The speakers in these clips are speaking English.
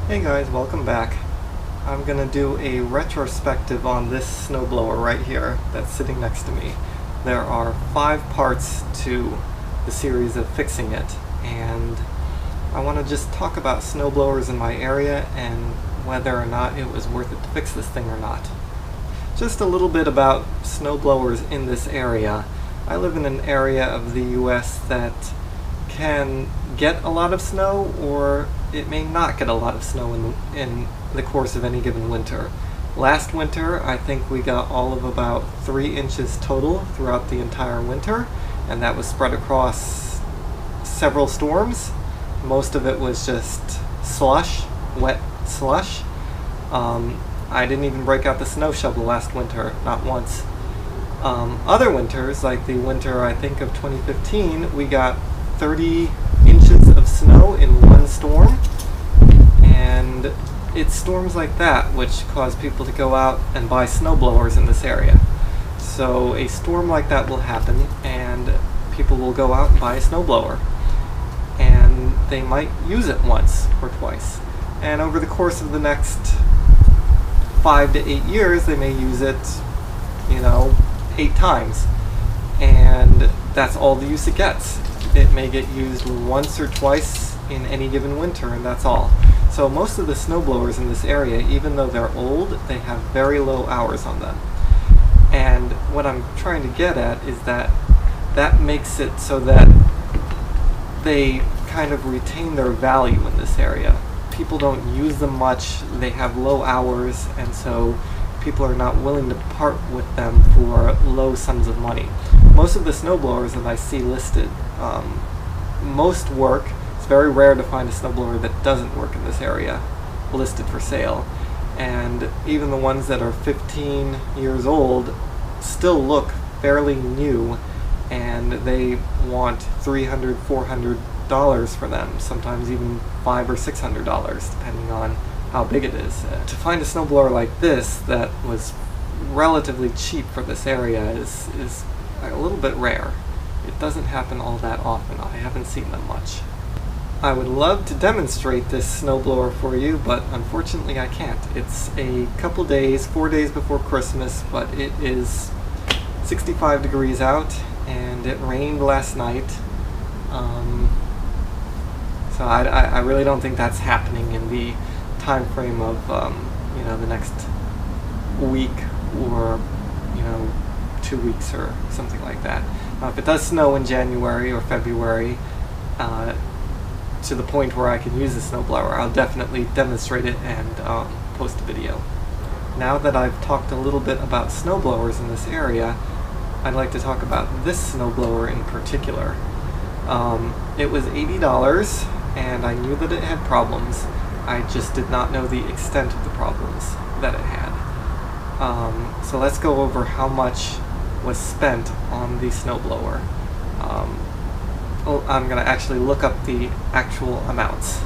Hey guys, welcome back. I'm gonna do a retrospective on this snowblower right here that's sitting next to me. There are 5 parts to the series of fixing it, and I want to just talk about snowblowers in my area and whether or not it was worth it to fix this thing or not. Just a little bit about snowblowers in this area. I live in an area of the US that can get a lot of snow, or it may not get a lot of snow in the course of any given winter. Last winter, I think we got all of about 3 inches total throughout the entire winter, and that was spread across several storms. Most of it was just slush, wet slush. I didn't even break out the snow shovel last winter, not once. Other winters, like the winter I think of 2015, we got 30 inches of snow in one storm, and it's storms like that which cause people to go out and buy snowblowers in this area. So a storm like that will happen and people will go out and buy a snowblower, and they might use it once or twice, and over the course of the next 5 to 8 years they may use it 8 times, and that's all the use it gets. It may get used once or twice in any given winter, and that's all. So most of the snowblowers in this area, even though they're old, they have very low hours on them. And what I'm trying to get at is that makes it so that they kind of retain their value in this area. People don't use them much, they have low hours, and so people are not willing to part with them for low sums of money. Most of the snowblowers that I see listed, most work. It's very rare to find a snowblower that doesn't work in this area listed for sale. And even the ones that are 15 years old still look fairly new, and they want $300, $400 for them, sometimes even $500 or $600 depending on how big it is. To find a snowblower like this that was relatively cheap for this area is a little bit rare. It doesn't happen all that often. I haven't seen them much. I would love to demonstrate this snowblower for you, but unfortunately I can't. It's a couple days, 4 days before Christmas, but it is 65 degrees out and it rained last night. So I really don't think that's happening in the time frame of the next week or 2 weeks or something like that. If it does snow in January or February to the point where I can use the snowblower, I'll definitely demonstrate it and post a video. Now that I've talked a little bit about snowblowers in this area, I'd like to talk about this snowblower in particular. It was $80 and I knew that it had problems. I just did not know the extent of the problems that it had. So let's go over how much was spent on the snowblower. I'm going to actually look up the actual amounts.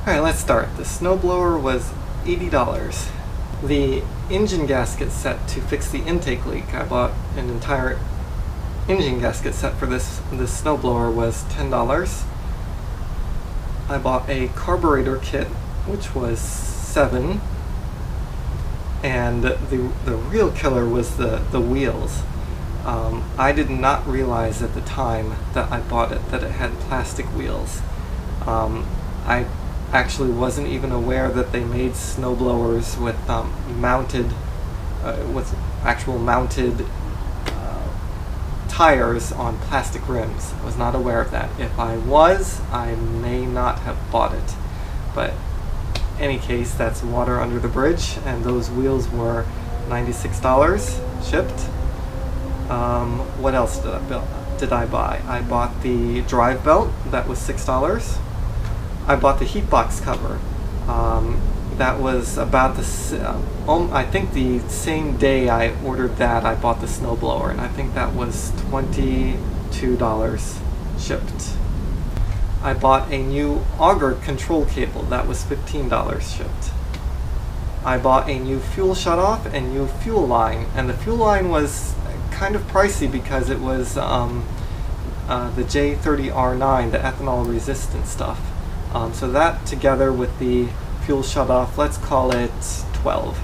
Alright, let's start. The snowblower was $80. The engine gasket set to fix the intake leak, I bought an entire engine gasket set for this snowblower, was $10. I bought a carburetor kit, which was $7, and the real killer was the wheels. I did not realize at the time that I bought it that it had plastic wheels. I actually wasn't even aware that they made snowblowers with actual mounted tires on plastic rims. I was not aware of that. If I was, I may not have bought it. But in any case, that's water under the bridge, and those wheels were $96 shipped. What else did I buy? I bought the drive belt, that was $6. I bought the heat box cover. That was about I think the same day I ordered that, I bought the snowblower, and I think that was $22 shipped. I bought a new auger control cable, that was $15 shipped. I bought a new fuel shutoff and new fuel line, and the fuel line was kind of pricey because it was the J30R9, the ethanol resistant stuff. So that together with the fuel shutoff, let's call it 12.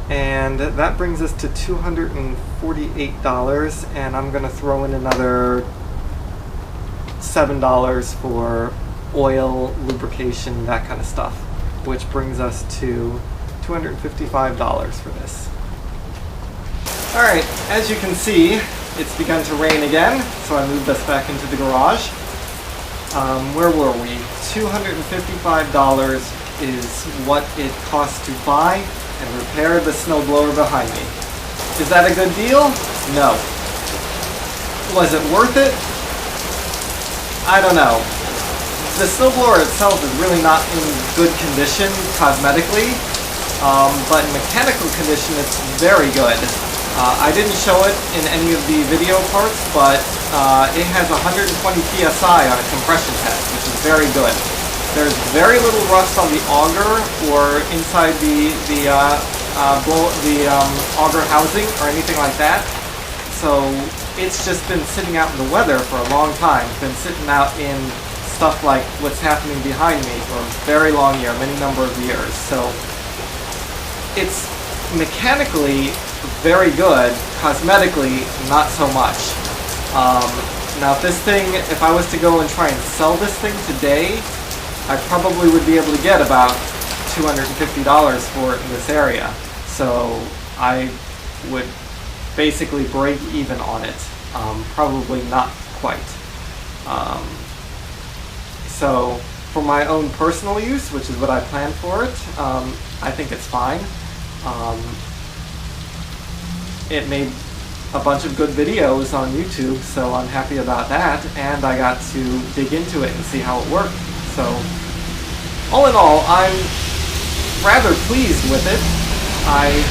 And that brings us to $248, and I'm going to throw in another $7 for oil, lubrication, that kind of stuff, which brings us to $255 for this. Alright, as you can see, it's begun to rain again, so I moved us back into the garage. Where were we? $255 is what it cost to buy and repair the snowblower behind me. Is that a good deal? No. Was it worth it? I don't know. The snowblower itself is really not in good condition cosmetically, but in mechanical condition it's very good. I didn't show it in any of the video parts, but it has 120 psi on a compression test, which is very good. There's very little rust on the auger or inside the auger housing or anything like that. So it's just been sitting out in the weather for a long time. It's been sitting out in stuff like what's happening behind me for a very long year, many number of years. So it's mechanically very good, cosmetically not so much. Now if I was to go and try and sell this thing today, I probably would be able to get about $250 for it in this area. So I would basically break even on it. Probably not quite. So for my own personal use, which is what I plan for it, I think it's fine. It made a bunch of good videos on YouTube, so I'm happy about that, and I got to dig into it and see how it worked. So all in all, I'm rather pleased with it. I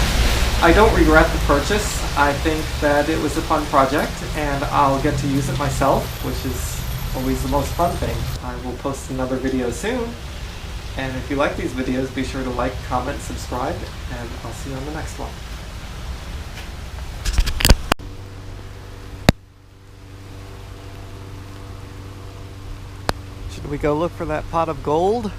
don't regret the purchase. I think that it was a fun project, and I'll get to use it myself, which is always the most fun thing. I will post another video soon, and if you like these videos, be sure to like, comment, subscribe, and I'll see you on the next one. Should we go look for that pot of gold?